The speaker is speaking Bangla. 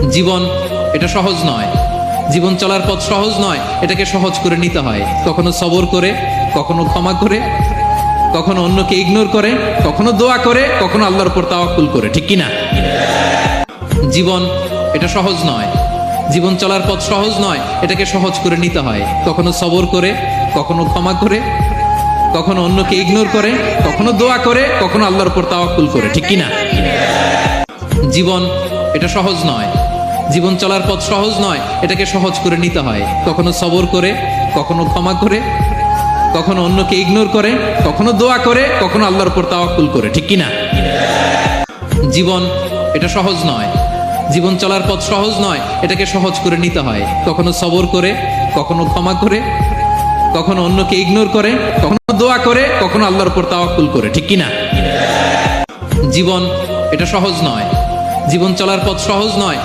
জীবন এটা সহজ নয়, জীবন চলার পথ সহজ নয়, এটাকে সহজ করে নিতে হয়। কখনো সবর করে, কখনো ক্ষমা করে, কখনো অন্যকে ইগনোর করে, কখনো দোয়া করে, কখনো আল্লাহর উপর তাওয়াক্কুল করে, ঠিক কিনা? জীবন এটা সহজ নয়, জীবন চলার পথ সহজ নয়, এটাকে সহজ করে নিতে হয়। কখনো সবর করে, কখনো ক্ষমা করে, কখনো অন্যকে ইগনোর করে, কখনো দোয়া করে, কখনো আল্লাহর উপর তাওয়াক্কুল করে, ঠিক কিনা? জীবন এটা সহজ নয়, জীবন চলার পথ সহজ নয়, এটাকে সহজ করে নিতে হয়। কখনো সবর করে, কখনো ক্ষমা করে, কখনো অন্যকে ইগনোর করে, কখনো দোয়া করে, কখনো আল্লাহর উপর তাওয়াক্কুল করে, ঠিক কিনা? জীবন এটা সহজ নয়, জীবন চলার পথ সহজ নয়, এটাকে সহজ করে নিতে হয়। কখনো সবর করে, কখনো ক্ষমা করে, কখনো অন্যকে ইগনোর করে, কখনো দোয়া করে, কখনো আল্লাহর উপর তাওয়াক্কুল করে, ঠিক কিনা? জীবন এটা সহজ নয়, জীবন চলার পথ সহজ নয়,